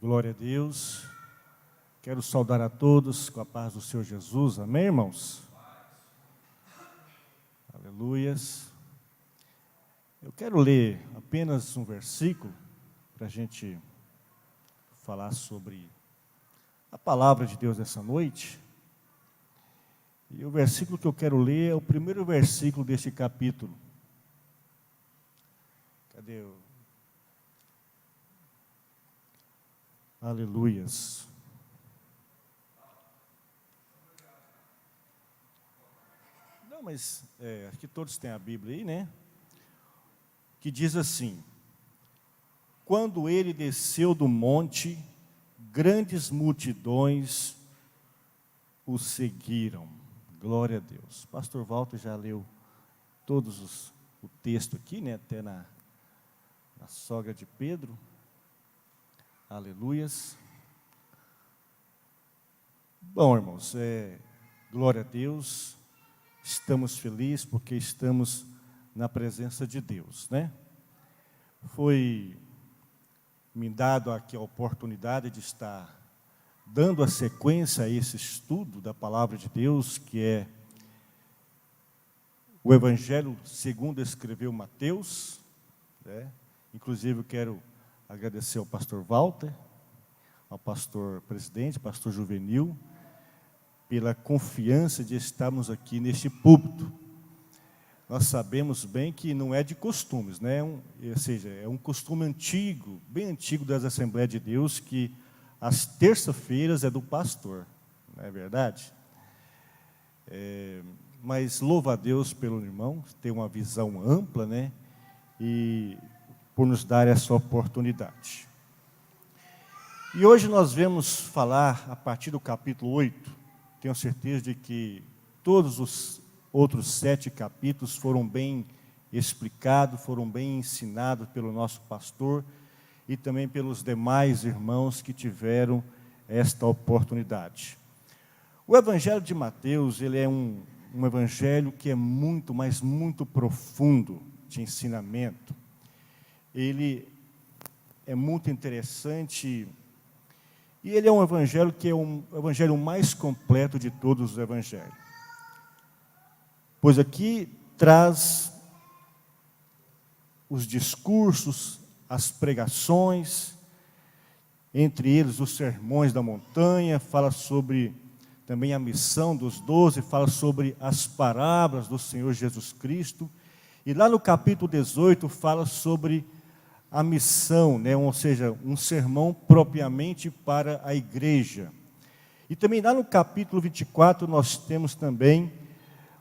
Glória a Deus. Quero saudar a todos com a paz do Senhor Jesus. Amém, irmãos? Aleluias. Eu quero ler apenas um versículo para a gente falar sobre a palavra de Deus essa noite. E o versículo que eu quero ler é o primeiro versículo deste capítulo. Cadê o... Aleluias. Não, mas acho que todos têm a Bíblia aí, né? Que diz assim: quando ele desceu do monte, grandes multidões o seguiram. Glória a Deus. Pastor Walter já leu o texto aqui, né? Até na sogra de Pedro. Aleluias. Bom, irmãos, glória a Deus, estamos felizes porque estamos na presença de Deus, né? Foi me dado aqui a oportunidade de estar dando a sequência a esse estudo da palavra de Deus, que é o Evangelho segundo escreveu Mateus, né? Inclusive eu quero agradecer ao pastor Walter, ao pastor presidente, pastor Juvenil, pela confiança de estarmos aqui neste púlpito. Nós sabemos bem que não é de costumes, né? Ou seja, é um costume antigo, bem antigo das Assembleias de Deus, que as terças-feiras é do pastor, não é verdade? Mas louva a Deus pelo irmão, tem uma visão ampla, né? E por nos dar essa oportunidade. E hoje nós vamos falar a partir do capítulo 8, tenho certeza de que todos os outros 7 capítulos foram bem explicados, foram bem ensinados pelo nosso pastor e também pelos demais irmãos que tiveram esta oportunidade. O Evangelho de Mateus, ele é um evangelho que é muito, mas muito profundo de ensinamento. Ele é muito interessante e ele é um evangelho que é o evangelho mais completo de todos os evangelhos. Pois aqui traz os discursos, as pregações, entre eles os sermões da montanha, fala sobre também a missão dos 12, fala sobre as parábolas do Senhor Jesus Cristo, e lá no capítulo 18 fala sobre a missão, né? Ou seja, um sermão propriamente para a igreja. E também lá no capítulo 24 nós temos também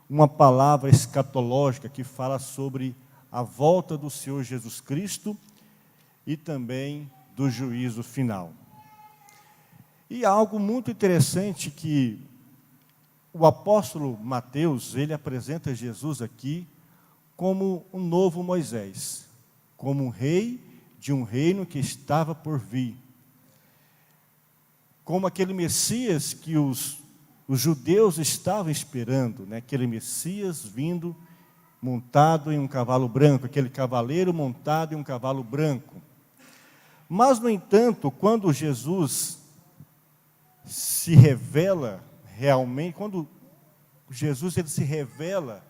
uma palavra escatológica que fala sobre a volta do Senhor Jesus Cristo e também do juízo final. E algo muito interessante que o apóstolo Mateus, ele apresenta Jesus aqui como um novo Moisés, como um rei de um reino que estava por vir, como aquele Messias que os judeus estavam esperando, né? Aquele Messias vindo montado em um cavalo branco, aquele cavaleiro montado em um cavalo branco. Mas, no entanto, quando Jesus se revela realmente, quando Jesus ele se revela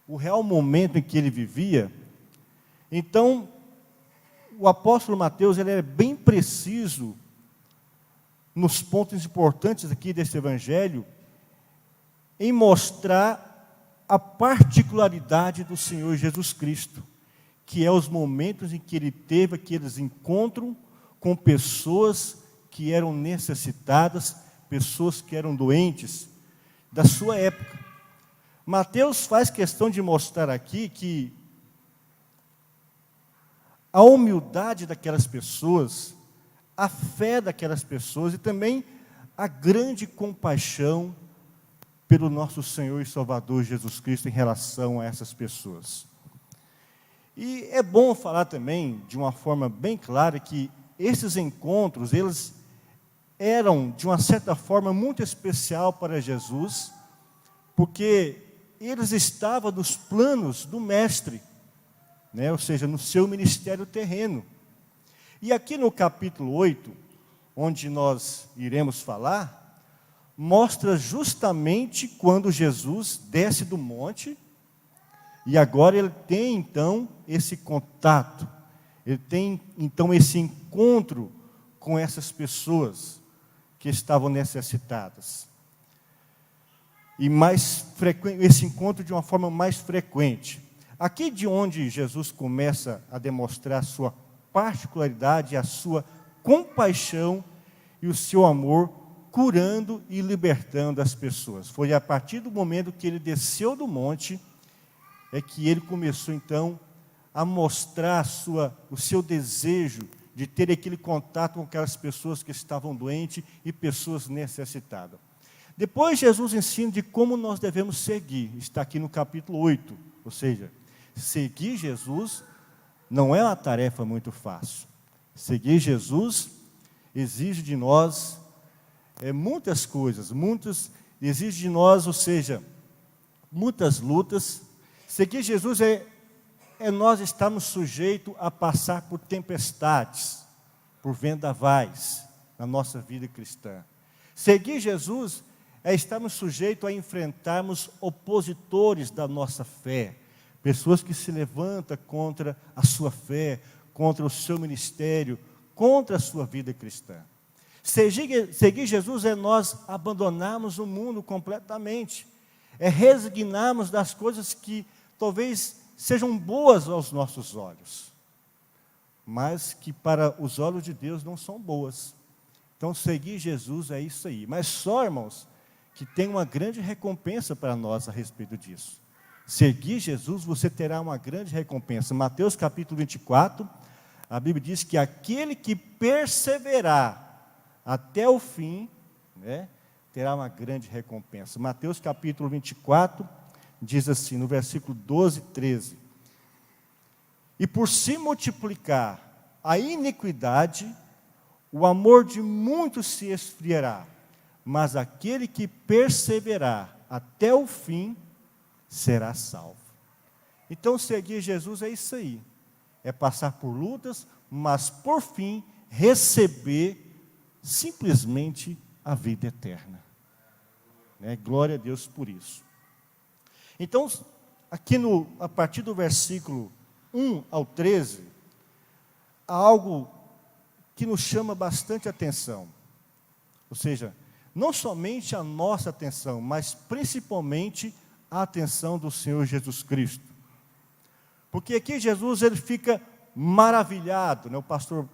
o real momento em que ele vivia, então o apóstolo Mateus ele é bem preciso nos pontos importantes aqui desse evangelho, em mostrar a particularidade do Senhor Jesus Cristo, que é os momentos em que ele teve aqueles encontros com pessoas que eram necessitadas, pessoas que eram doentes, da sua época. Mateus faz questão de mostrar aqui que a humildade daquelas pessoas, a fé daquelas pessoas e também a grande compaixão pelo nosso Senhor e Salvador Jesus Cristo em relação a essas pessoas. E é bom falar também, de uma forma bem clara, que esses encontros, eles eram, de uma certa forma, muito especial para Jesus, porque eles estavam nos planos do Mestre, né? Ou seja, no seu ministério terreno. E aqui no capítulo 8, onde nós iremos falar, mostra justamente quando Jesus desce do monte, e agora ele tem então esse contato, ele tem então esse encontro com essas pessoas que estavam necessitadas. E esse encontro de uma forma mais frequente. Aqui de onde Jesus começa a demonstrar a sua particularidade, a sua compaixão e o seu amor, curando e libertando as pessoas. Foi a partir do momento que ele desceu do monte, é que ele começou então a mostrar o seu desejo de ter aquele contato com aquelas pessoas que estavam doentes e pessoas necessitadas. Depois Jesus ensina de como nós devemos seguir, está aqui no capítulo 8, ou seja, seguir Jesus não é uma tarefa muito fácil. Seguir Jesus exige de nós muitas coisas, exige de nós, ou seja, muitas lutas. Seguir Jesus é nós estarmos sujeitos a passar por tempestades, por vendavais na nossa vida cristã. Seguir Jesus é estarmos sujeitos a enfrentarmos opositores da nossa fé, pessoas que se levantam contra a sua fé, contra o seu ministério, contra a sua vida cristã. Seguir Jesus é nós abandonarmos o mundo completamente, é resignarmos das coisas que talvez sejam boas aos nossos olhos, mas que para os olhos de Deus não são boas. Então, seguir Jesus é isso aí. Mas só, irmãos, que tem uma grande recompensa para nós a respeito disso. Seguir Jesus, você terá uma grande recompensa. Mateus capítulo 24, a Bíblia diz que aquele que perseverar até o fim, terá uma grande recompensa. Mateus capítulo 24, diz assim, no versículo 12 e 13. E por se multiplicar a iniquidade, o amor de muitos se esfriará, mas aquele que perseverar até o fim será salvo. Então, seguir Jesus é isso aí, é passar por lutas, mas por fim receber simplesmente a vida eterna. Glória a Deus por isso. Então, aqui a partir do versículo 1 ao 13, há algo que nos chama bastante atenção. Ou seja, não somente a nossa atenção, mas principalmente a atenção do Senhor Jesus Cristo. Porque aqui Jesus ele fica maravilhado, o pastor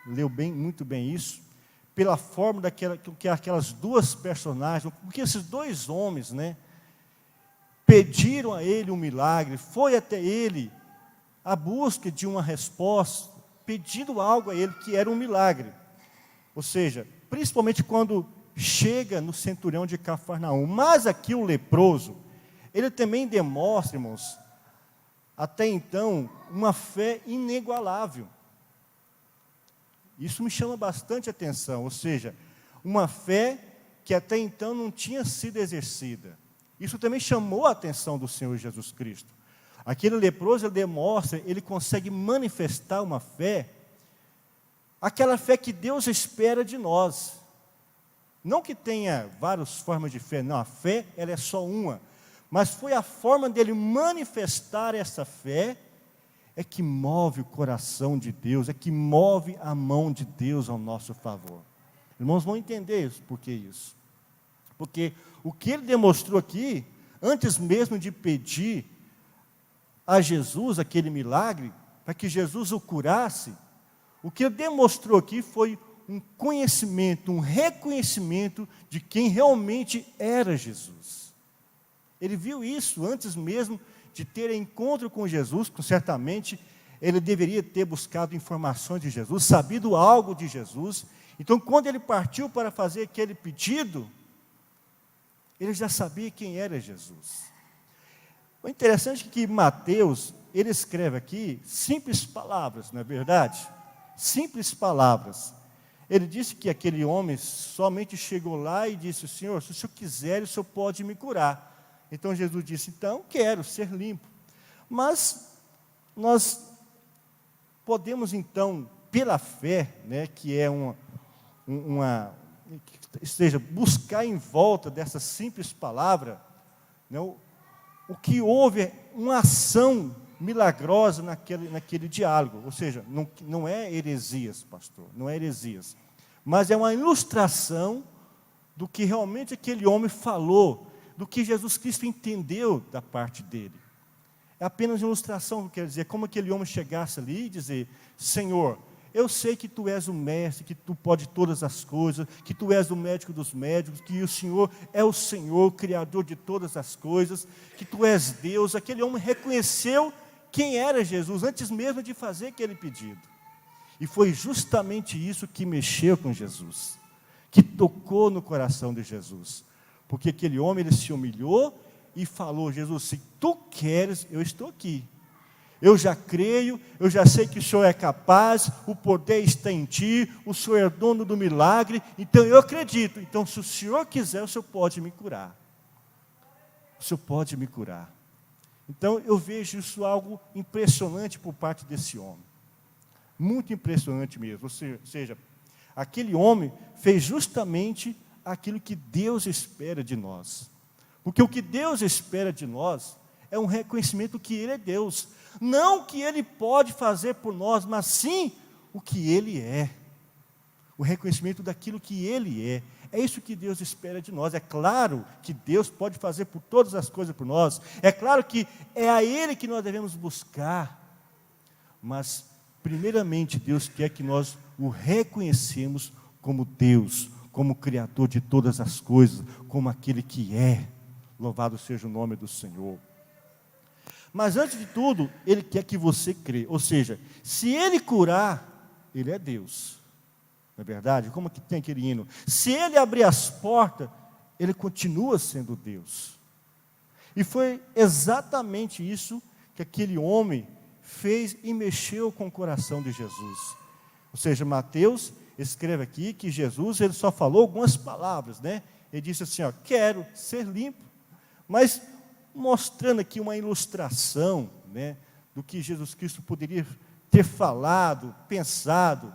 leu muito bem isso, pela forma que aquelas duas personagens, porque esses dois homens, pediram a ele um milagre, foi até ele à busca de uma resposta, pedindo algo a ele que era um milagre. Ou seja, principalmente quando chega no centurião de Cafarnaum. Mas aqui o leproso, ele também demonstra, irmãos, até então, uma fé inigualável. Isso me chama bastante atenção, ou seja, uma fé que até então não tinha sido exercida. Isso também chamou a atenção do Senhor Jesus Cristo. Aquele leproso, ele demonstra, ele consegue manifestar uma fé, aquela fé que Deus espera de nós. Não que tenha várias formas de fé, não, a fé ela é só uma. Mas foi a forma dele manifestar essa fé, é que move o coração de Deus, é que move a mão de Deus ao nosso favor. Irmãos, vão entender isso, por que isso? Porque o que ele demonstrou aqui, antes mesmo de pedir a Jesus aquele milagre, para que Jesus o curasse, o que ele demonstrou aqui foi um conhecimento, um reconhecimento de quem realmente era Jesus. Ele viu isso antes mesmo de ter encontro com Jesus, que certamente ele deveria ter buscado informações de Jesus, sabido algo de Jesus. Então, quando ele partiu para fazer aquele pedido, ele já sabia quem era Jesus. O interessante é que Mateus, ele escreve aqui simples palavras, não é verdade? Simples palavras. Ele disse que aquele homem somente chegou lá e disse: Senhor, se o Senhor quiser, o Senhor pode me curar. Então Jesus disse: então quero ser limpo. Mas nós podemos então, pela fé, que é seja, buscar em volta dessa simples palavra, né, o que houve é uma ação milagrosa naquele diálogo. Ou seja, não é heresias, pastor, não é heresias, mas é uma ilustração do que realmente aquele homem falou, do que Jesus Cristo entendeu da parte dele. É apenas uma ilustração, quer dizer, como aquele homem chegasse ali e dizer: Senhor, eu sei que Tu és o mestre, que Tu pode todas as coisas, que Tu és o médico dos médicos, que o Senhor é o Senhor, o Criador de todas as coisas, que Tu és Deus. Aquele homem reconheceu quem era Jesus, antes mesmo de fazer aquele pedido. E foi justamente isso que mexeu com Jesus, que tocou no coração de Jesus. Porque aquele homem, ele se humilhou e falou: Jesus, se Tu queres, eu estou aqui. Eu já creio, eu já sei que o Senhor é capaz, o poder está em Ti, o Senhor é dono do milagre, então eu acredito. Então, se o Senhor quiser, o Senhor pode me curar. O Senhor pode me curar. Então, eu vejo isso algo impressionante por parte desse homem. Muito impressionante mesmo. Ou seja, aquele homem fez justamente aquilo que Deus espera de nós. Porque o que Deus espera de nós é um reconhecimento que Ele é Deus. Não o que Ele pode fazer por nós, mas sim o que Ele é. O reconhecimento daquilo que Ele é. É isso que Deus espera de nós. É claro que Deus pode fazer por todas as coisas por nós. É claro que é a Ele que nós devemos buscar. Mas, primeiramente, Deus quer que nós o reconhecemos como Deus, como Criador de todas as coisas, como aquele que é. Louvado seja o nome do Senhor. Mas antes de tudo, Ele quer que você crê. Ou seja, se Ele curar, Ele é Deus. Não é verdade? Como que tem aquele hino? Se Ele abrir as portas, Ele continua sendo Deus. E foi exatamente isso que aquele homem fez e mexeu com o coração de Jesus. Ou seja, Mateus escreve aqui que Jesus, ele só falou algumas palavras, né? Ele disse assim, ó, quero ser limpo. Mas mostrando aqui uma ilustração, né, do que Jesus Cristo poderia ter falado, pensado.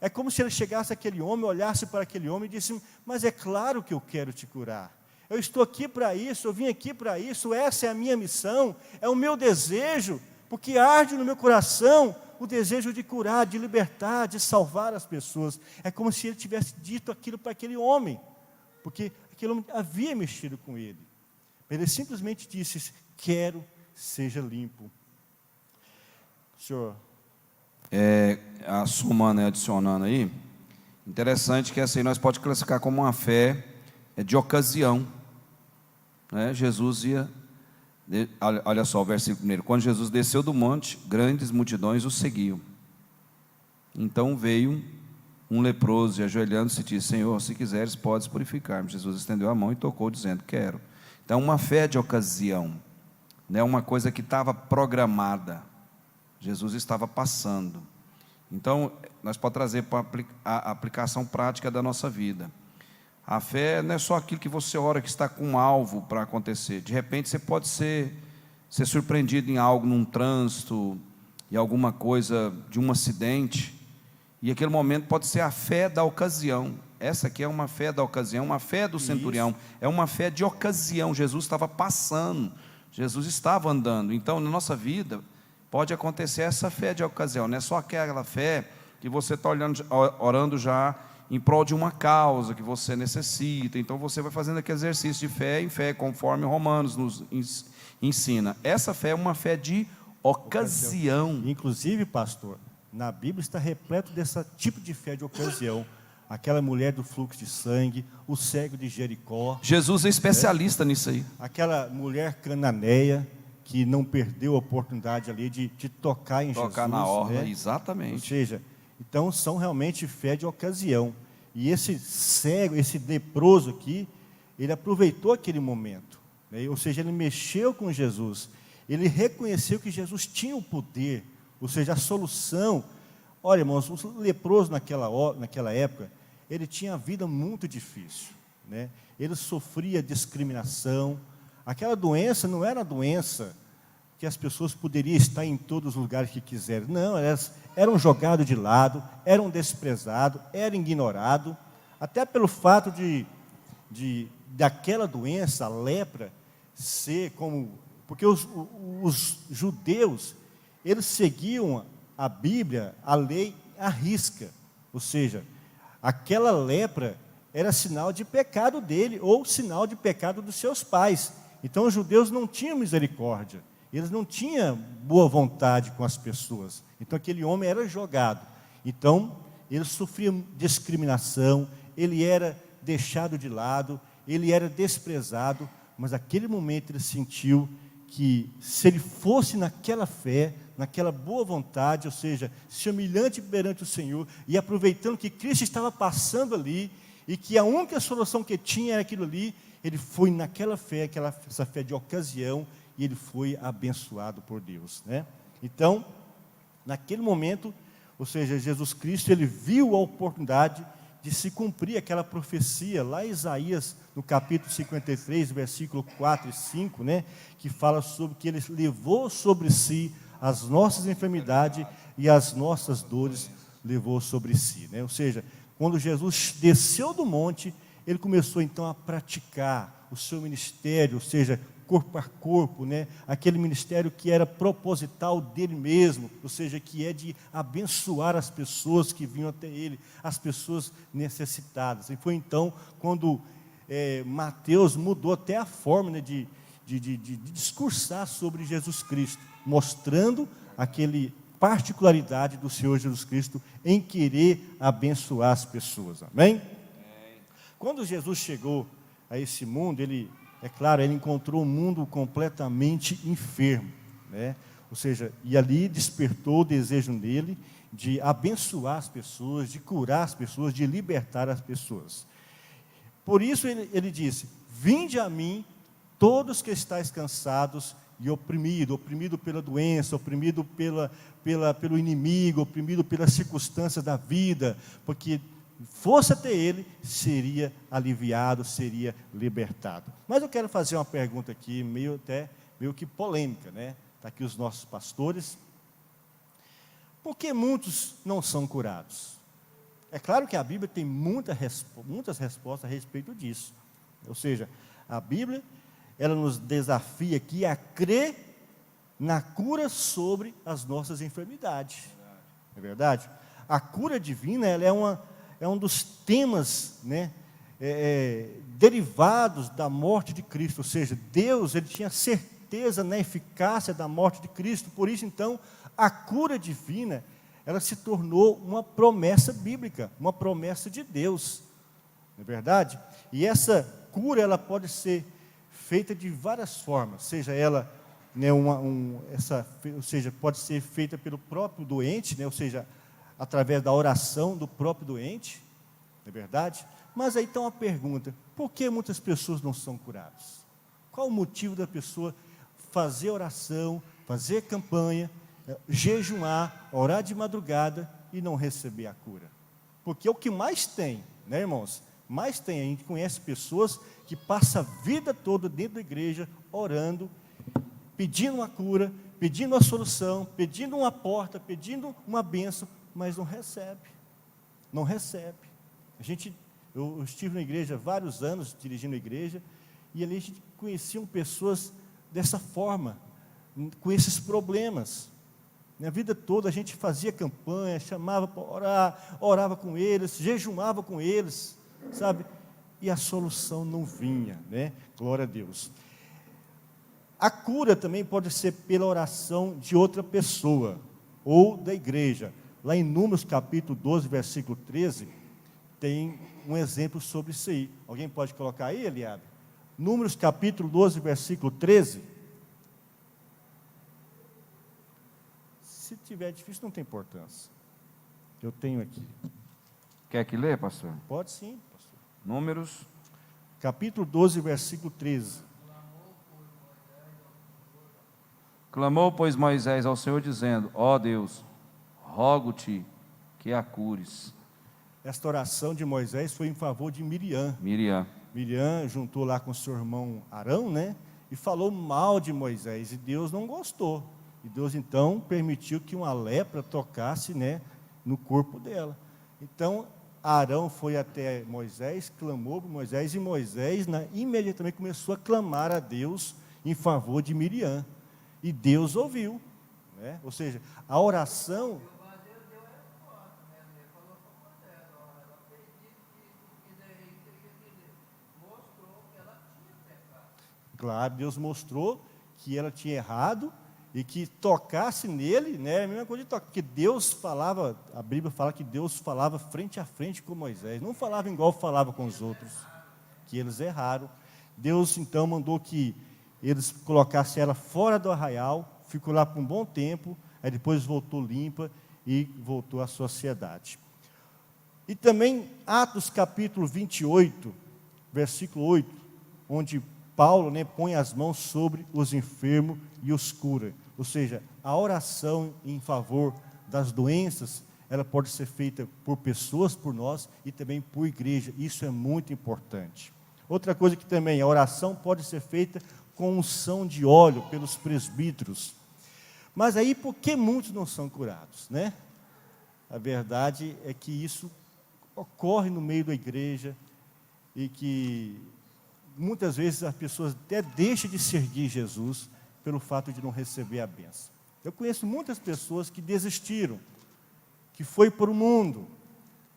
É como se ele chegasse àquele homem, olhasse para aquele homem e disse: mas é claro que eu quero te curar. Eu estou aqui para isso, eu vim aqui para isso, essa é a minha missão, é o meu desejo, porque arde no meu coração o desejo de curar, de libertar, de salvar as pessoas. É como se ele tivesse dito aquilo para aquele homem, porque aquele homem havia mexido com ele. Ele simplesmente disse: quero, seja limpo. Senhor. Somando e adicionando aí, interessante que essa aí nós podemos classificar como uma fé de ocasião, né? Jesus ia, olha só o versículo 1, quando Jesus desceu do monte, grandes multidões o seguiam. Então veio um leproso e ajoelhando-se disse: Senhor, se quiseres podes purificar-me. Jesus estendeu a mão e tocou dizendo: quero. Então uma fé de ocasião, não é uma coisa que estava programada, Jesus estava passando. Então nós podemos trazer para a aplicação prática da nossa vida. A fé não é só aquilo que você ora, que está com um alvo para acontecer. De repente você pode ser surpreendido em algo, num trânsito, em alguma coisa, de um acidente, e aquele momento pode ser a fé da ocasião. Essa aqui é uma fé da ocasião, uma fé do centurião. Isso. É uma fé de ocasião. Jesus estava passando, Jesus estava andando. Então na nossa vida pode acontecer essa fé de ocasião. Não é só aquela fé que você está orando já em prol de uma causa que você necessita. Então você vai fazendo aquele exercício de fé em fé, conforme Romanos nos ensina. Essa fé é uma fé de ocasião. Inclusive, pastor, na Bíblia está repleto desse tipo de fé de ocasião. Aquela mulher do fluxo de sangue, o cego de Jericó. Jesus é especialista nisso aí. Aquela mulher cananeia que não perdeu a oportunidade ali de tocar em Jesus. Tocar na orla, né? Exatamente. Ou seja, então são realmente fé de ocasião. E esse cego, esse leproso aqui, ele aproveitou aquele momento, né? Ou seja, ele mexeu com Jesus. Ele reconheceu que Jesus tinha o poder, ou seja, a solução. Olha, irmãos, o leproso naquela época, ele tinha a vida muito difícil, né? Ele sofria discriminação. Aquela doença não era a doença que as pessoas poderiam estar em todos os lugares que quiserem. Não, elas eram jogados de lado, eram desprezados, eram ignorados. Até pelo fato daquela doença, a lepra, ser como... Porque os judeus, eles seguiam a Bíblia, a lei à risca. Ou seja, aquela lepra era sinal de pecado dele, ou sinal de pecado dos seus pais. Então, os judeus não tinham misericórdia. Eles não tinham boa vontade com as pessoas. Então, aquele homem era jogado. Então, ele sofria discriminação, ele era deixado de lado, ele era desprezado, mas naquele momento ele sentiu que se ele fosse naquela fé, naquela boa vontade, ou seja, se humilhante perante o Senhor, e aproveitando que Cristo estava passando ali, e que a única solução que tinha era aquilo ali, ele foi naquela fé, essa fé de ocasião, e ele foi abençoado por Deus, né? Então, naquele momento, ou seja, Jesus Cristo, ele viu a oportunidade de se cumprir aquela profecia, lá em Isaías, no capítulo 53, versículo 4 e 5, né, que fala sobre que ele levou sobre si as nossas enfermidades e as nossas dores levou sobre si, né? Ou seja, quando Jesus desceu do monte, ele começou então a praticar o seu ministério, ou seja, corpo a corpo, né? Aquele ministério que era proposital dele mesmo, ou seja, que é de abençoar as pessoas que vinham até ele, as pessoas necessitadas. E foi então quando Mateus mudou até a forma, né, de discursar sobre Jesus Cristo, mostrando aquele particularidade do Senhor Jesus Cristo em querer abençoar as pessoas. Amém? Quando Jesus chegou a esse mundo, é claro, ele encontrou um mundo completamente enfermo, né? Ou seja, e ali despertou o desejo nele de abençoar as pessoas, de curar as pessoas, de libertar as pessoas. Por isso ele disse: vinde a mim, todos que estáis cansados e oprimido pela doença, oprimido pelo inimigo, oprimido pelas circunstâncias da vida, porque fosse até ele, seria aliviado, seria libertado. Mas eu quero fazer uma pergunta aqui, meio que polêmica, né? Está aqui os nossos pastores. Por que muitos não são curados? É claro que a Bíblia tem muitas respostas a respeito disso. Ou seja, a Bíblia, ela nos desafia aqui a crer na cura sobre as nossas enfermidades. É verdade? A cura divina, ela é um dos temas, né, derivados da morte de Cristo. Ou seja, Deus, ele tinha certeza na eficácia da morte de Cristo. Por isso, então, a cura divina, ela se tornou uma promessa bíblica, uma promessa de Deus. Não é verdade? E essa cura, ela pode ser feita de várias formas, seja ela, né, ou seja, pode ser feita pelo próprio doente, né, ou seja, através da oração do próprio doente, não é verdade? Mas aí está uma pergunta: por que muitas pessoas não são curadas? Qual o motivo da pessoa fazer oração, fazer campanha, jejuar, orar de madrugada e não receber a cura? Porque é o que mais tem, né, irmãos? Mais tem, a gente conhece pessoas que passam a vida toda dentro da igreja, orando, pedindo uma cura, pedindo uma solução, pedindo uma porta, pedindo uma bênção, mas não recebe. Não recebe. Eu estive na igreja vários anos, dirigindo a igreja, e ali a gente conhecia pessoas dessa forma, com esses problemas. Minha vida toda a gente fazia campanha, chamava para orar, orava com eles, jejuava com eles, sabe? E a solução não vinha, né? Glória a Deus. A cura também pode ser pela oração de outra pessoa, ou da igreja. Lá em Números capítulo 12, versículo 13, tem um exemplo sobre isso aí. Alguém pode colocar aí, Eliabe? Números capítulo 12, versículo 13. Se tiver difícil, não tem importância. Eu tenho aqui. Quer que lê, pastor? Pode sim, pastor. Números. Capítulo 12, versículo 13. Clamou, pois, Moisés ao Senhor, dizendo: ó Deus, rogo-te que a cures. Esta oração de Moisés foi em favor de Miriam. Miriam juntou lá com seu irmão Arão, né? E falou mal de Moisés. E Deus não gostou. E Deus, então, permitiu que uma lepra tocasse, né, no corpo dela. Então, Arão foi até Moisés, clamou por Moisés, e Moisés imediatamente começou a clamar a Deus em favor de Miriam. E Deus ouviu, né? Ou seja, a oração... Claro, Deus mostrou que ela tinha errado e que tocasse nele, né, é a mesma coisa de tocar, porque Deus falava, a Bíblia fala que Deus falava frente a frente com Moisés, não falava igual falava com os outros, que eles erraram. Deus então mandou que eles colocassem ela fora do arraial, ficou lá por um bom tempo, aí depois voltou limpa e voltou à sociedade. E também Atos capítulo 28, versículo 8, onde Paulo, né, põe as mãos sobre os enfermos e os cura. Ou seja, a oração em favor das doenças, ela pode ser feita por pessoas, por nós, e também por igreja. Isso é muito importante. Outra coisa que também, a oração pode ser feita com unção de óleo pelos presbíteros. Mas aí, por que muitos não são curados, né? A verdade é que isso ocorre no meio da igreja e que muitas vezes as pessoas até deixam de seguir Jesus pelo fato de não receber a bênção. Eu conheço muitas pessoas que desistiram, que foi para o mundo.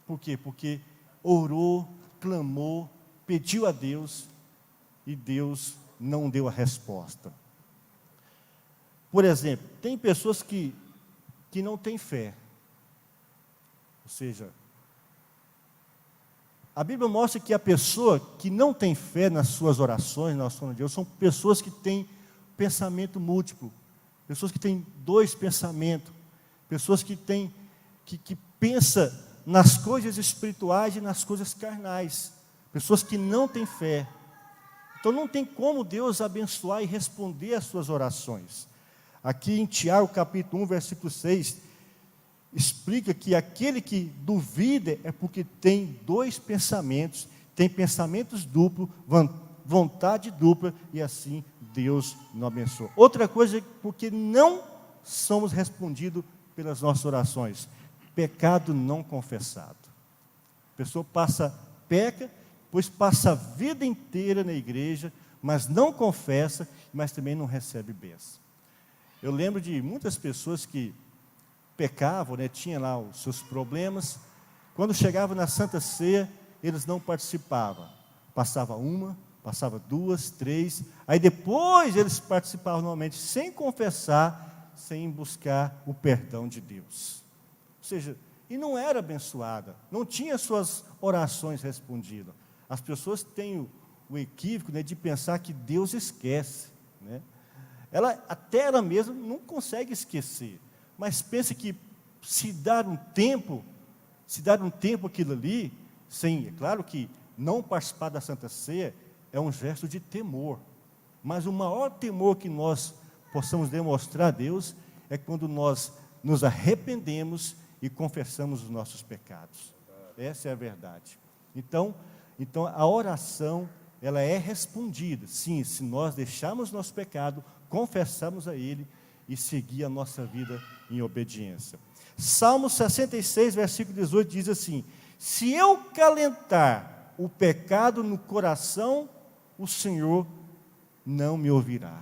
Por quê? Porque orou, clamou, pediu a Deus e Deus não deu a resposta. Por exemplo, tem pessoas que não têm fé. Ou seja, a Bíblia mostra que a pessoa que não tem fé nas suas orações, na oração de Deus, são pessoas que têm pensamento múltiplo, pessoas que têm dois pensamentos, pessoas que pensam nas coisas espirituais e nas coisas carnais, pessoas que não têm fé. Então não tem como Deus abençoar e responder às suas orações. Aqui em Tiago capítulo 1, versículo 6, explica que aquele que duvida é porque tem dois pensamentos, tem pensamentos duplos, vontade dupla, e assim Deus não abençoa. Outra coisa é porque não somos respondidos pelas nossas orações, pecado não confessado. A pessoa peca, pois passa a vida inteira na igreja, mas não confessa, mas também não recebe bênção. Eu lembro de muitas pessoas que pecavam, né, tinham lá os seus problemas, quando chegavam na Santa Ceia, eles não participavam, passava uma, passava duas, três, aí depois eles participavam normalmente, sem confessar, sem buscar o perdão de Deus. Ou seja, e não era abençoada, não tinha suas orações respondidas. As pessoas têm o equívoco, né, de pensar que Deus esquece, né? Até ela mesma não consegue esquecer, mas pensa que se dar um tempo aquilo ali, sim, é claro que não participar da Santa Ceia é um gesto de temor, mas o maior temor que nós possamos demonstrar a Deus é quando nós nos arrependemos e confessamos os nossos pecados. Essa é a verdade. Então a oração, ela é respondida, sim, se nós deixarmos nosso pecado, confessarmos a Ele e seguir a nossa vida em obediência. Salmo 66, versículo 18 diz assim: se eu calentar o pecado no coração, o Senhor não me ouvirá,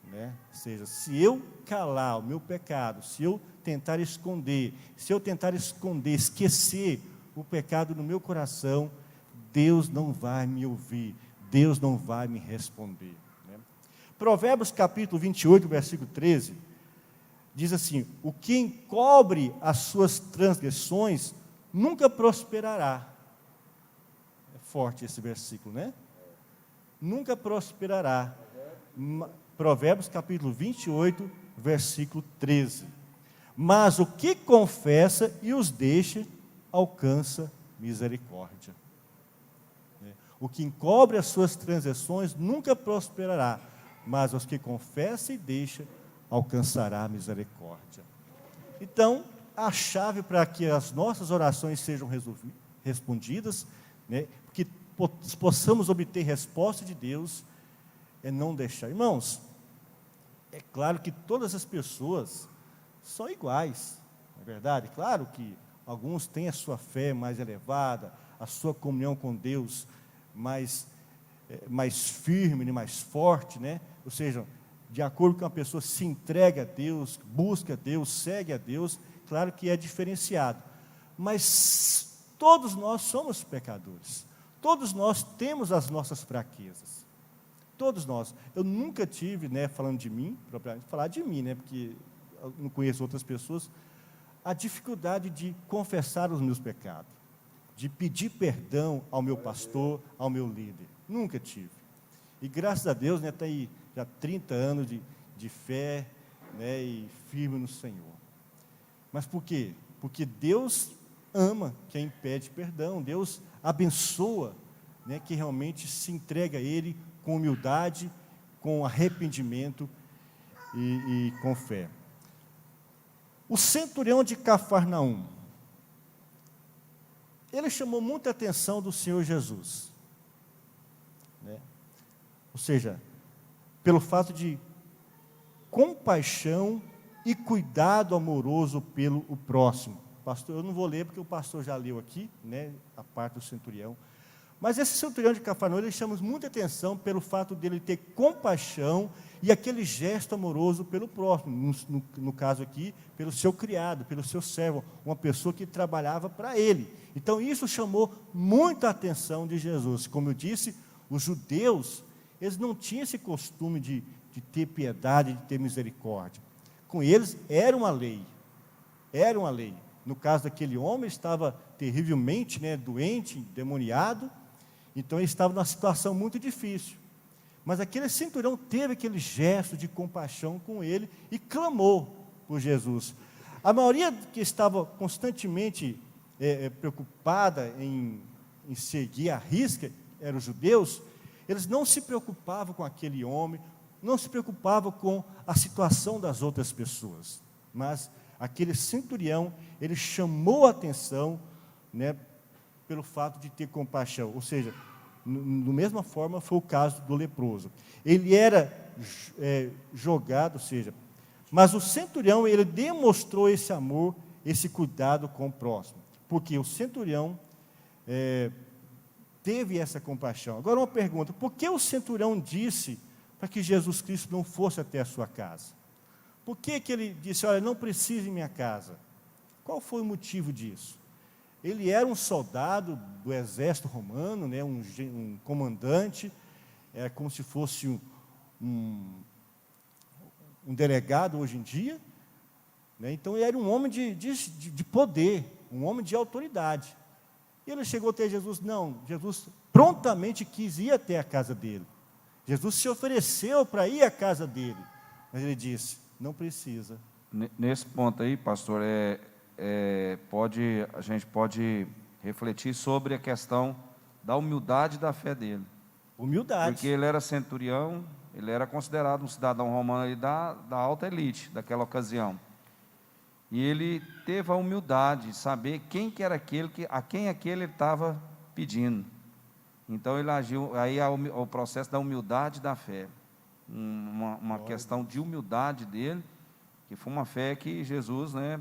né? Ou seja, se eu calar o meu pecado, se eu tentar esconder, esquecer o pecado no meu coração, Deus não vai me ouvir, Deus não vai me responder, né? Provérbios capítulo 28, versículo 13, diz assim: o que encobre as suas transgressões nunca prosperará. É forte esse versículo, né? Nunca prosperará. Provérbios capítulo 28, versículo 13. Mas o que confessa e os deixa, alcança misericórdia. O que encobre as suas transgressões nunca prosperará, mas os que confessa e deixa, alcançará misericórdia. Então, a chave para que as nossas orações sejam respondidas, né, que possamos obter resposta de Deus, é não deixar. Irmãos, é claro que todas as pessoas são iguais, não é verdade? Claro que alguns têm a sua fé mais elevada, a sua comunhão com Deus mais firme, né, mais forte, né? Ou seja, de acordo com a pessoa se entrega a Deus, busca a Deus, segue a Deus, claro que é diferenciado. Mas todos nós somos pecadores. Todos nós temos as nossas fraquezas. Todos nós. Eu nunca tive, né, falando de mim, propriamente, falar de mim, né, porque eu não conheço outras pessoas, a dificuldade de confessar os meus pecados, de pedir perdão ao meu pastor, ao meu líder. Nunca tive. E graças a Deus, né, está aí já 30 anos de fé, né, e firme no Senhor. Mas por quê? Porque Deus ama quem pede perdão, Deus abençoa, né, que realmente se entrega a Ele com humildade, com arrependimento e com fé. O centurião de Cafarnaum, ele chamou muita atenção do Senhor Jesus, né? Ou seja, pelo fato de compaixão e cuidado amoroso pelo próximo. Pastor, eu não vou ler porque o pastor já leu aqui, né, a parte do centurião. Mas esse centurião de Cafarnaum, ele chama muita atenção pelo fato dele ter compaixão e aquele gesto amoroso pelo próximo, no caso aqui, pelo seu criado, pelo seu servo, uma pessoa que trabalhava para ele. Então isso chamou muita atenção de Jesus. Como eu disse, os judeus, eles não tinham esse costume de ter piedade, de ter misericórdia. Com eles era uma lei, era uma lei. No caso daquele homem, estava terrivelmente, né, doente, endemoniado, então ele estava numa situação muito difícil. Mas aquele centurião teve aquele gesto de compaixão com ele e clamou por Jesus. A maioria que estava constantemente preocupada em seguir a risca, eram os judeus, eles não se preocupavam com aquele homem, não se preocupavam com a situação das outras pessoas. Mas aquele centurião, ele chamou a atenção, né, pelo fato de ter compaixão. Ou seja, da mesma forma foi o caso do leproso. Ele era jogado, ou seja, mas o centurião, ele demonstrou esse amor, esse cuidado com o próximo. Porque o centurião teve essa compaixão. Agora uma pergunta, por que o centurião disse para que Jesus Cristo não fosse até a sua casa? Por que ele disse, olha, não precisa ir em minha casa? Qual foi o motivo disso? Ele era um soldado do exército romano, né, um comandante, como se fosse um delegado hoje em dia, né? Então ele era um homem de poder, um homem de autoridade. E ele chegou até Jesus, não, Jesus prontamente quis ir até a casa dele. Jesus se ofereceu para ir à casa dele, mas ele disse, não precisa. Nesse ponto aí, pastor, a gente pode refletir sobre a questão da humildade da fé dele. Humildade. Porque ele era centurião, ele era considerado um cidadão romano ali da alta elite daquela ocasião. E ele teve a humildade de saber quem que era a quem aquele ele estava pedindo. Então ele agiu, aí o processo da humildade da fé. Uma questão de humildade dele, que foi uma fé que Jesus, né,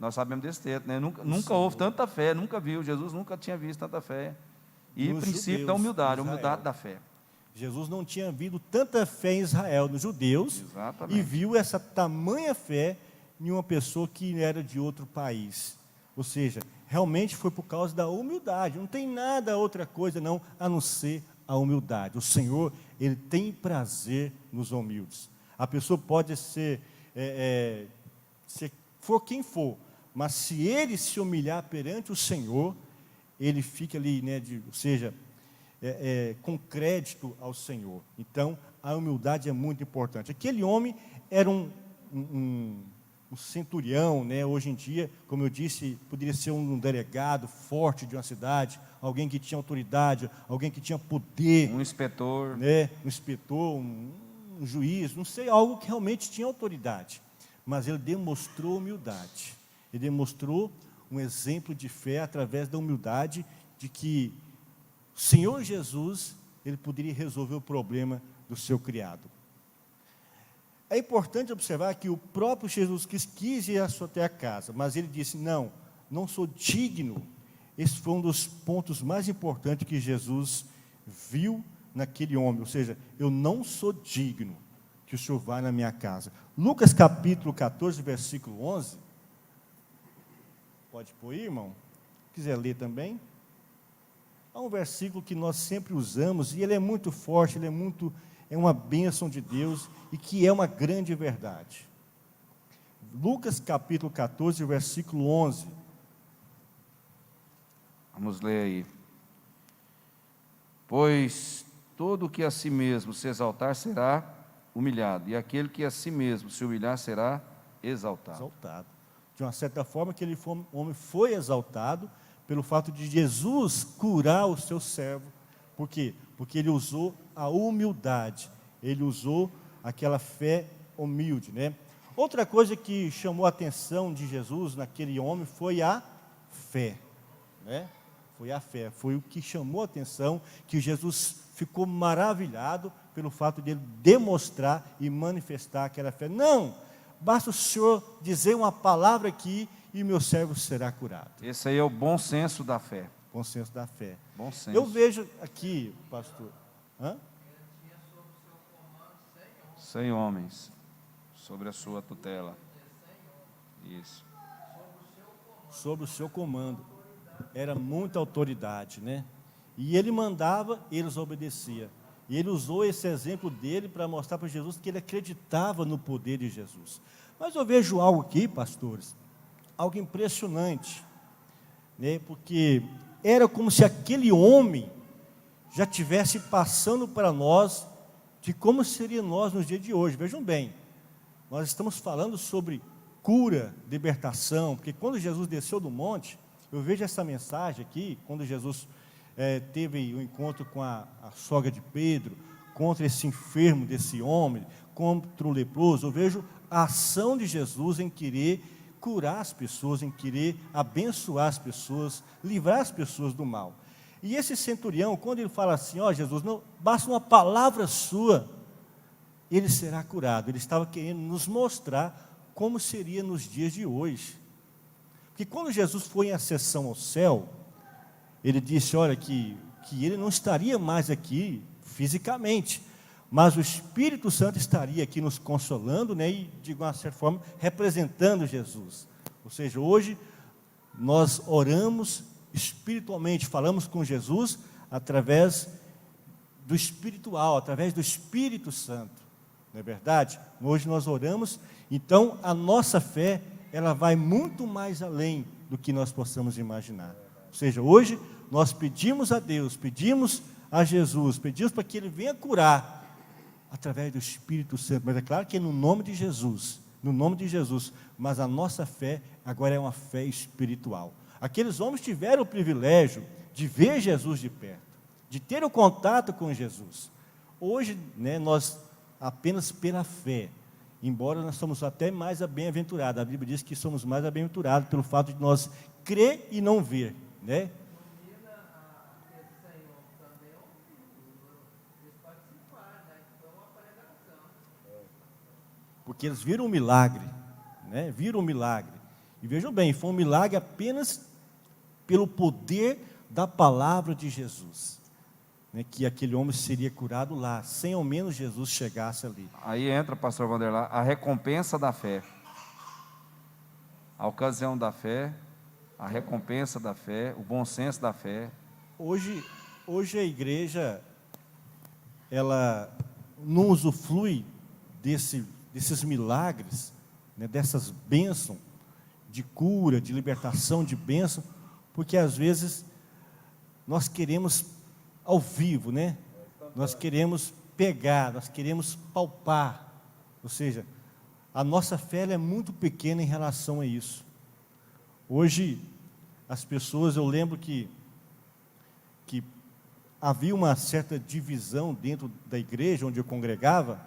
nós sabemos desse texto, né, nunca houve tanta fé, nunca viu, Jesus nunca tinha visto tanta fé. E o princípio da humildade, a humildade da fé. Jesus não tinha visto tanta fé em Israel, nos judeus, exatamente, e viu essa tamanha fé em uma pessoa que era de outro país. Ou seja, realmente foi por causa da humildade, não tem nada outra coisa não, a não ser a humildade. O Senhor, Ele tem prazer nos humildes. A pessoa pode ser for quem for, mas se ele se humilhar perante o Senhor, ele fica ali, né, ou seja, com crédito ao Senhor. Então, a humildade é muito importante. Aquele homem era um centurião, né? Hoje em dia, como eu disse, poderia ser um delegado forte de uma cidade, alguém que tinha autoridade, alguém que tinha poder. Um inspetor. Né? Um inspetor, um juiz, não sei, algo que realmente tinha autoridade. Mas ele demonstrou humildade. Ele demonstrou um exemplo de fé através da humildade, de que o Senhor Jesus, ele poderia resolver o problema do seu criado. É importante observar que o próprio Jesus quis ir até a casa, mas ele disse, não, não sou digno. Esse foi um dos pontos mais importantes que Jesus viu naquele homem, ou seja, eu não sou digno que o Senhor vá na minha casa. Lucas capítulo 14, versículo 11, pode pôr aí, irmão? Se quiser ler também. É um versículo que nós sempre usamos, e ele é muito forte, é uma bênção de Deus, e que é uma grande verdade. Lucas capítulo 14, versículo 11. Vamos ler aí. Pois todo o que a si mesmo se exaltar será humilhado, e aquele que a si mesmo se humilhar será exaltado. Exaltado. De uma certa forma, aquele homem foi exaltado pelo fato de Jesus curar o seu servo. Por quê? Porque ele usou a humildade, ele usou aquela fé humilde, né? Outra coisa que chamou a atenção de Jesus naquele homem foi a fé, né? Foi a fé, foi o que chamou a atenção, que Jesus ficou maravilhado pelo fato de ele demonstrar e manifestar aquela fé. Não, basta o Senhor dizer uma palavra aqui e o meu servo será curado. Esse aí é o bom senso da fé. Bom senso da fé. Bom senso. Eu vejo aqui, pastor, 100 homens sobre a sua tutela. Isso. sobre o seu comando. Era muita autoridade, né? E ele mandava, eles obedeciam. E ele usou esse exemplo dele para mostrar para Jesus que ele acreditava no poder de Jesus. Mas eu vejo algo aqui, pastores, algo impressionante, né? Porque era como se aquele homem já estivesse passando para nós de como seria nós nos dias de hoje. Vejam bem, nós estamos falando sobre cura, libertação, porque quando Jesus desceu do monte, eu vejo essa mensagem aqui, quando Jesus teve o encontro com a sogra de Pedro, contra esse enfermo desse homem, contra o leproso, eu vejo a ação de Jesus em querer curar as pessoas, em querer abençoar as pessoas, livrar as pessoas do mal. E esse centurião, quando ele fala assim, ó Jesus, não, basta uma palavra sua, ele será curado. Ele estava querendo nos mostrar como seria nos dias de hoje. Porque quando Jesus foi em ascensão ao céu, ele disse, olha, que ele não estaria mais aqui fisicamente, mas o Espírito Santo estaria aqui nos consolando, né, e de uma certa forma representando Jesus. Ou seja, hoje nós oramos espiritualmente, falamos com Jesus através do espiritual, através do Espírito Santo, não é verdade? Hoje nós oramos, então a nossa fé, ela vai muito mais além do que nós possamos imaginar. Ou seja, hoje nós pedimos a Deus, pedimos a Jesus, pedimos para que Ele venha curar através do Espírito Santo, mas é claro que é no nome de Jesus, mas a nossa fé agora é uma fé espiritual. Aqueles homens tiveram o privilégio de ver Jesus de perto, de ter o contato com Jesus. Hoje, né, nós apenas pela fé, embora nós somos até mais bem-aventurados, a Bíblia diz que somos mais bem-aventurados pelo fato de nós crer e não ver, né? Porque eles viram um milagre, né? Viram um milagre. E vejam bem, foi um milagre apenas pelo poder da palavra de Jesus, né? Que aquele homem seria curado lá, sem ao menos Jesus chegasse ali. Aí entra, pastor Vanderlá, a recompensa da fé. A ocasião da fé, a recompensa da fé, o bom senso da fé. Hoje a igreja, ela não usufrui desses milagres, né, dessas bênçãos de cura, de libertação, de bênção, porque às vezes nós queremos ao vivo, né? Nós queremos pegar, nós queremos palpar, ou seja, a nossa fé é muito pequena em relação a isso. Hoje, as pessoas, eu lembro que havia uma certa divisão dentro da igreja onde eu congregava,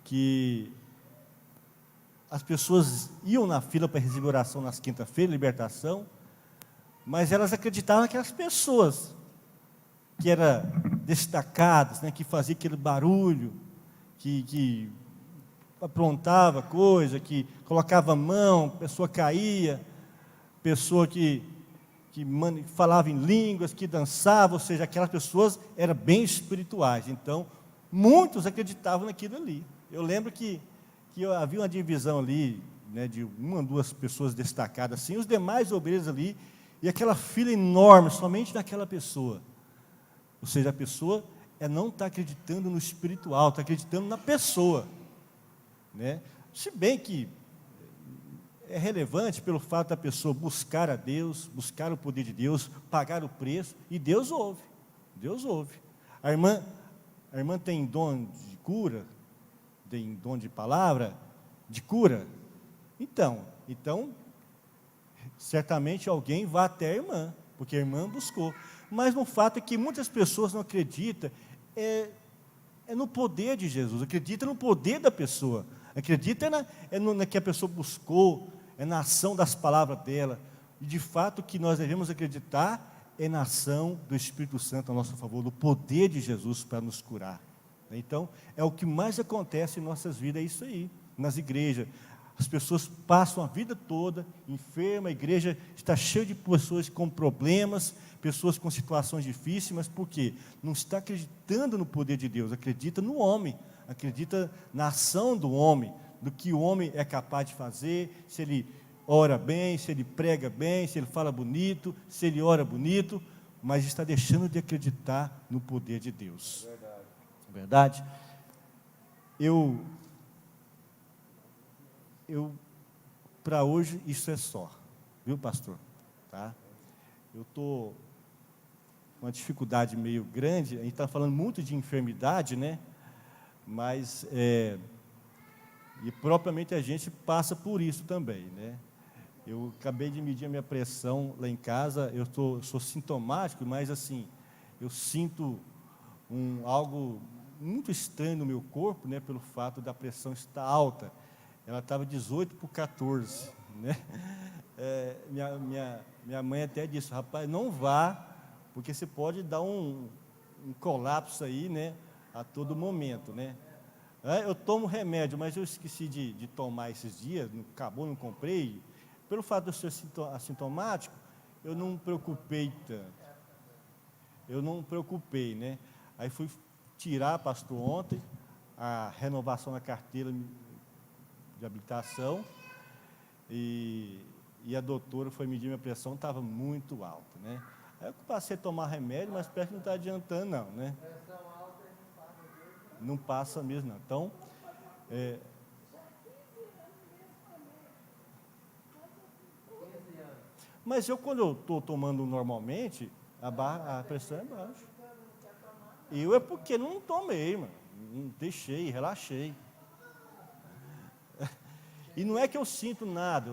que as pessoas iam na fila para receber oração nas quinta-feiras, libertação, mas elas acreditavam que aquelas pessoas que eram destacadas, né, que faziam aquele barulho, que aprontava coisa, que colocava a mão, a pessoa caía, pessoa que falava em línguas, que dançava, ou seja, aquelas pessoas eram bem espirituais. Então, muitos acreditavam naquilo ali. Eu lembro que havia uma divisão ali, né, de uma ou duas pessoas destacadas, assim, os demais obreiros ali, e aquela fila enorme, somente naquela pessoa. Ou seja, a pessoa não está acreditando no espiritual, está acreditando na pessoa, né? Se bem que é relevante pelo fato da pessoa buscar a Deus, buscar o poder de Deus, pagar o preço, e Deus ouve. Deus ouve. A irmã tem dom de cura, tem dom de palavra, de cura. Então, certamente alguém vai até a irmã, porque a irmã buscou. Mas o fato é que muitas pessoas não acreditam no poder de Jesus, acreditam no poder da pessoa, acredita na que a pessoa buscou, na ação das palavras dela. E de fato o que nós devemos acreditar é na ação do Espírito Santo a nosso favor, no poder de Jesus para nos curar. Então, é o que mais acontece em nossas vidas, é isso aí, nas igrejas. As pessoas passam a vida toda enfermas, a igreja está cheia de pessoas com problemas, pessoas com situações difíceis, mas por quê? Não está acreditando no poder de Deus, acredita no homem, acredita na ação do homem, do que o homem é capaz de fazer, se ele ora bem, se ele prega bem, se ele fala bonito, se ele ora bonito, mas está deixando de acreditar no poder de Deus. Verdade? Para hoje, isso é só, viu, pastor? Tá? Eu estou com uma dificuldade meio grande, a gente está falando muito de enfermidade, né? Mas, e propriamente a gente passa por isso também, né? Eu acabei de medir a minha pressão lá em casa, sou sintomático, mas assim, eu sinto algo muito estranho no meu corpo, né? Pelo fato da pressão estar alta. Ela estava 18/14, né? Minha mãe até disse, rapaz, não vá, porque você pode dar um colapso aí, né? A todo momento, né? Eu tomo remédio, mas eu esqueci de tomar esses dias, não comprei. Pelo fato de eu ser assintomático, eu não me preocupei tanto. Eu não me preocupei, né? Aí fui tirar, pastor, ontem, a renovação da carteira de habilitação, e a doutora foi medir minha pressão, estava muito alta, né? Aí eu passei a tomar remédio, mas parece que não está adiantando não, né? Não passa mesmo não. Então, mas quando eu estou tomando normalmente, a pressão é baixa. É porque não tomei, mano. Não deixei, relaxei. E não é que eu sinto nada,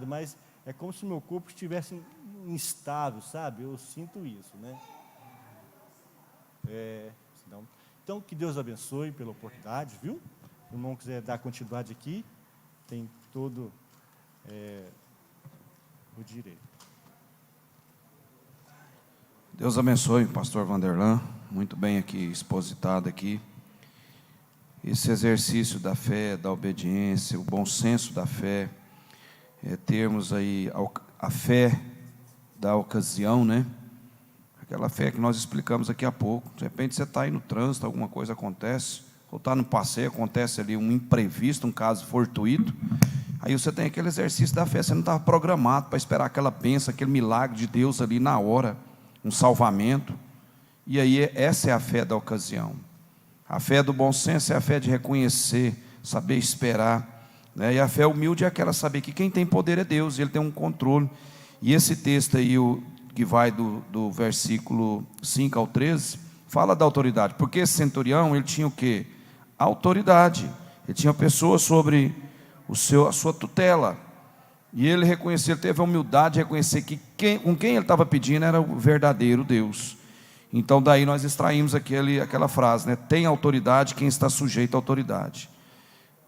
mas é como se meu corpo estivesse instável, sabe? Eu sinto isso, né? Então, que Deus abençoe pela oportunidade, viu? Se o irmão quiser dar continuidade aqui, tem todo o direito. Deus abençoe, pastor Vanderlan, muito bem aqui, expositado aqui. Esse exercício da fé, da obediência, o bom senso da fé, termos aí a fé da ocasião, né? Aquela fé que nós explicamos aqui há pouco. De repente você está aí no trânsito, alguma coisa acontece, ou está no passeio, acontece ali um imprevisto, um caso fortuito, aí você tem aquele exercício da fé, você não estava programado para esperar aquela bênção, aquele milagre de Deus ali na hora, um salvamento, e aí essa é a fé da ocasião. A fé do bom senso é a fé de reconhecer, saber esperar, né? E a fé humilde é aquela saber que quem tem poder é Deus, Ele tem um controle. E esse texto aí, que vai do versículo 5 ao 13, fala da autoridade, porque esse centurião, ele tinha o quê? Autoridade, ele tinha pessoas sobre a sua tutela, e ele reconheceu, ele teve a humildade de reconhecer que com quem ele estava pedindo era o verdadeiro Deus. Então daí nós extraímos aquela frase, né? Tem autoridade quem está sujeito à autoridade.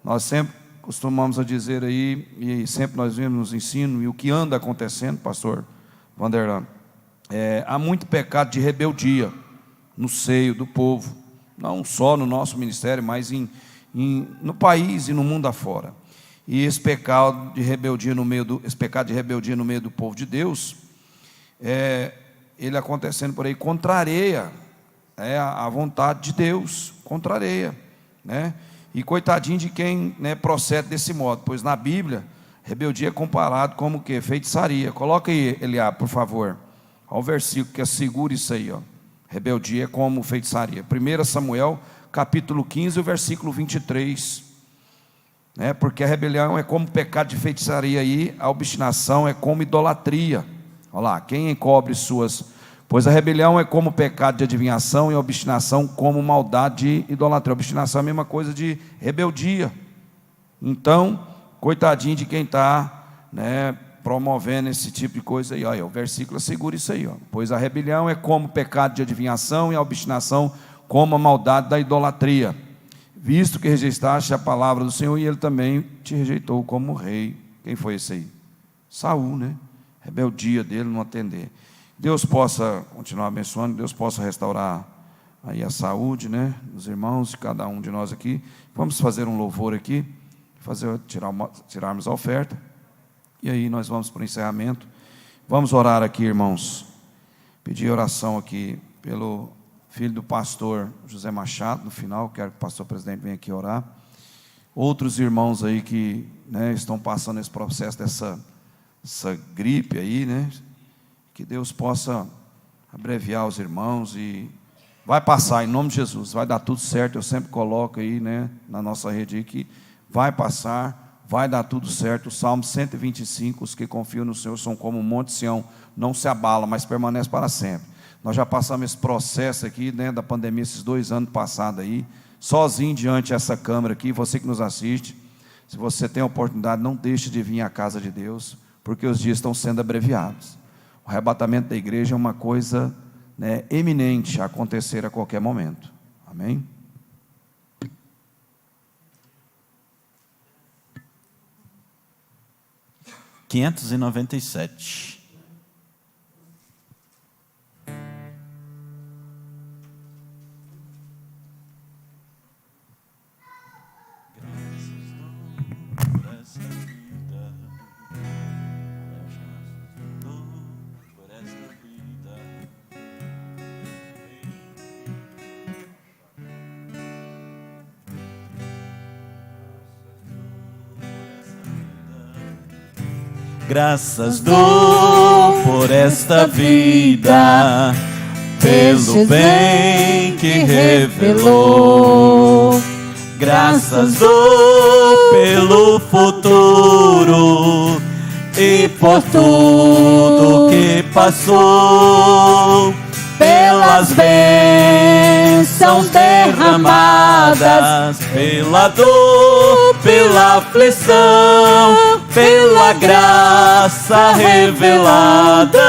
Nós sempre costumamos a dizer aí, e sempre nós vemos nos ensinos, e o que anda acontecendo, pastor Vanderlan, há muito pecado de rebeldia no seio do povo, não só no nosso ministério, mas no país e no mundo afora. E esse pecado de rebeldia no meio do povo de Deus, ele acontecendo por aí, contraria a vontade de Deus, contraria, né? E coitadinho de quem, né, procede desse modo, pois na Bíblia, rebeldia é comparado como o quê? Feitiçaria. Coloca aí, Eliab, por favor, olha o versículo que assegura isso aí, ó. Rebeldia é como feitiçaria. 1 Samuel, capítulo 15, o versículo 23, né? Porque a rebelião é como pecado de feitiçaria aí, a obstinação é como idolatria. Olha lá, quem encobre pois a rebelião é como pecado de adivinhação e a obstinação como maldade de idolatria. A obstinação é a mesma coisa de rebeldia. Então, coitadinho de quem está, né, promovendo esse tipo de coisa aí. Olha, o versículo assegura isso aí, ó. Pois a rebelião é como pecado de adivinhação e a obstinação como a maldade da idolatria. Visto que rejeitaste a palavra do Senhor, e ele também te rejeitou como rei. Quem foi esse aí? Saul, né? Rebeldia dele não atender. Deus possa continuar abençoando, Deus possa restaurar aí a saúde, né, dos irmãos, de cada um de nós aqui. Vamos fazer um louvor aqui, tirarmos a oferta, e aí nós vamos para o encerramento. Vamos orar aqui, irmãos, pedir oração aqui pelo filho do pastor José Machado. No final, quero que o pastor presidente venha aqui orar. Outros irmãos aí que, né, estão passando esse processo dessa gripe aí, né, que Deus possa abreviar os irmãos, e vai passar em nome de Jesus, vai dar tudo certo. Eu sempre coloco aí, né, na nossa rede aí, que vai passar, vai dar tudo certo. O Salmo 125, os que confiam no Senhor são como um monte Sião, não se abala, mas permanece para sempre. Nós já passamos esse processo aqui, né, da pandemia, esses 2 anos passados aí, sozinho diante dessa câmera aqui. Você que nos assiste, se você tem a oportunidade, não deixe de vir à casa de Deus, porque os dias estão sendo abreviados. O arrebatamento da igreja é uma coisa, né, eminente a acontecer a qualquer momento. Amém? (597) Graças dou por esta vida, pelo bem que revelou. Graças dou pelo futuro e por tudo que passou, pelas bênçãos derramadas, pela dor, pela aflição, pela graça revelada.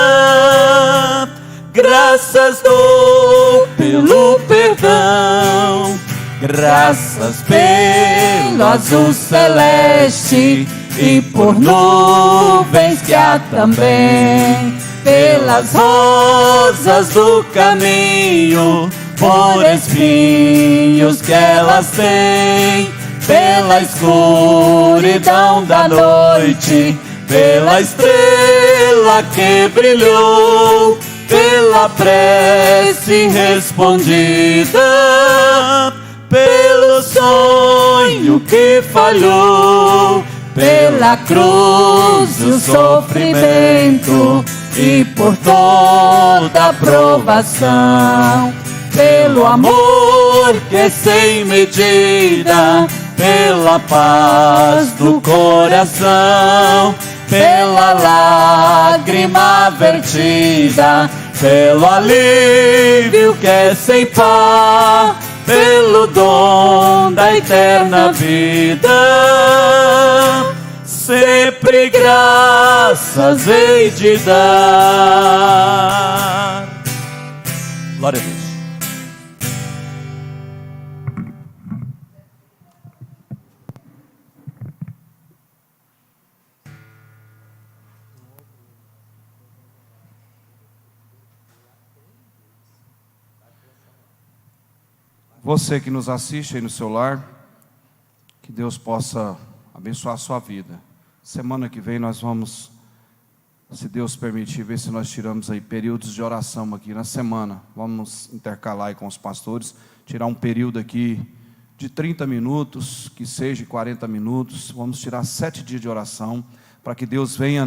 Graças dou pelo perdão, graças pelo azul celeste e por nuvens que há também, pelas rosas do caminho, por espinhos que elas têm, pela escuridão da noite, pela estrela que brilhou, pela prece respondida, pelo sonho que falhou, pela cruz e o sofrimento e por toda a provação, pelo amor que é sem medida, pela paz do coração, pela lágrima vertida, pelo alívio que é sem par, pelo dom da eterna vida. Sempre graças hei de dar. Glória a Deus. Você que nos assiste aí no seu lar, que Deus possa abençoar a sua vida. Semana que vem nós vamos, se Deus permitir, ver se nós tiramos aí períodos de oração aqui na semana. Vamos intercalar aí com os pastores, tirar um período aqui de 30 minutos, que seja 40 minutos. Vamos tirar 7 dias de oração, para que Deus venha,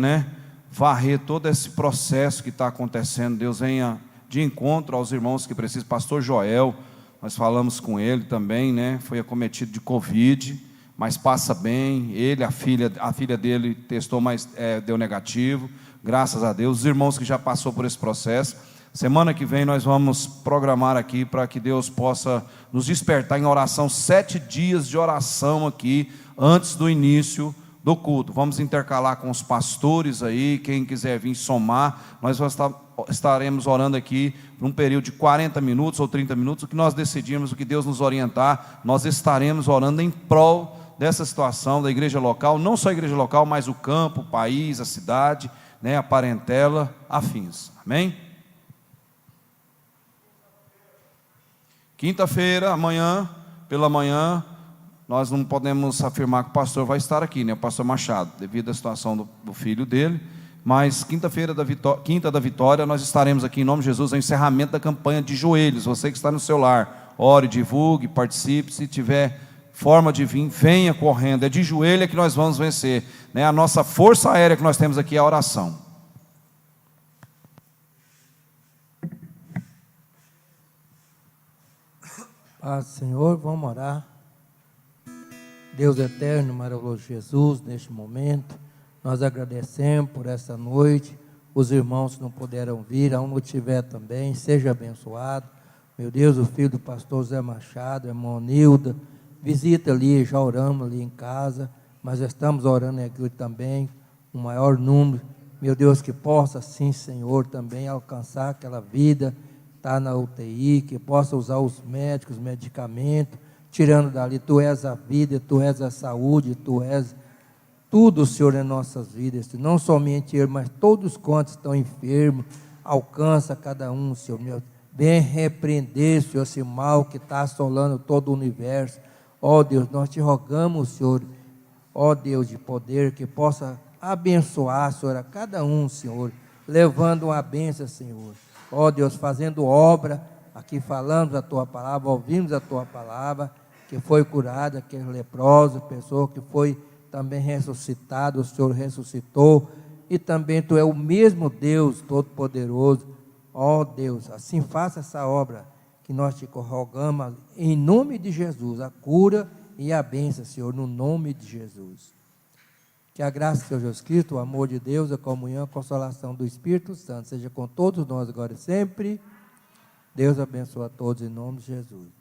varrer todo esse processo que está acontecendo. Deus venha de encontro aos irmãos que precisam. Pastor Joel, nós falamos com ele também, foi acometido de Covid, mas passa bem. Ele, a filha dele testou, mas deu negativo, graças a Deus. Os irmãos que já passou por esse processo. Semana que vem nós vamos programar aqui para que Deus possa nos despertar em oração, 7 dias de oração aqui, antes do início do culto. Vamos intercalar com os pastores aí, quem quiser vir somar, nós estaremos orando aqui por um período de 40 minutos ou 30 minutos, o que nós decidimos, o que Deus nos orientar, nós estaremos orando em prol dessa situação da igreja local, não só a igreja local, mas o campo, o país, a cidade, a parentela, afins. Amém? Quinta-feira, amanhã, pela manhã, nós não podemos afirmar que o pastor vai estar aqui, o pastor Machado, devido à situação do filho dele, mas quinta-feira, quinta da vitória, nós estaremos aqui em nome de Jesus, ao encerramento da campanha de joelhos. Você que está no seu lar, ore, divulgue, participe. Se tiver forma de vir, venha correndo, é de joelho que nós vamos vencer, a nossa força aérea que nós temos aqui é a oração. Paz do Senhor, vamos orar. Deus eterno, maravilhoso Jesus, neste momento, nós agradecemos por essa noite. Os irmãos que não puderam vir, aonde estiver também, seja abençoado. Meu Deus, o filho do pastor Zé Machado, a irmã Nilda, visita ali, já oramos ali em casa, mas estamos orando aqui também, um maior número. Meu Deus, que possa sim, Senhor, também alcançar aquela vida, está na UTI, que possa usar os médicos, os medicamentos, tirando dali. Tu és a vida, Tu és a saúde, Tu és tudo, Senhor, em nossas vidas. Não somente Ele, mas todos quantos estão enfermos, alcança cada um, Senhor meu. Vem repreender, Senhor, esse mal que está assolando todo o universo. Ó Deus, nós te rogamos, Senhor, ó Deus de poder, que possa abençoar, Senhor, a cada um, Senhor, levando uma bênção, Senhor. Ó Deus, fazendo obra, aqui falamos a Tua palavra, ouvimos a Tua palavra, que foi curada, aquele leproso, pessoa que foi também ressuscitado, o Senhor ressuscitou, e também Tu é o mesmo Deus Todo-Poderoso. Ó Deus, assim faça essa obra, que nós te rogamos, em nome de Jesus, a cura e a bênção, Senhor, no nome de Jesus. Que a graça do Senhor Jesus Cristo, o amor de Deus, a comunhão, a consolação do Espírito Santo, seja com todos nós agora e sempre. Deus abençoe a todos em nome de Jesus.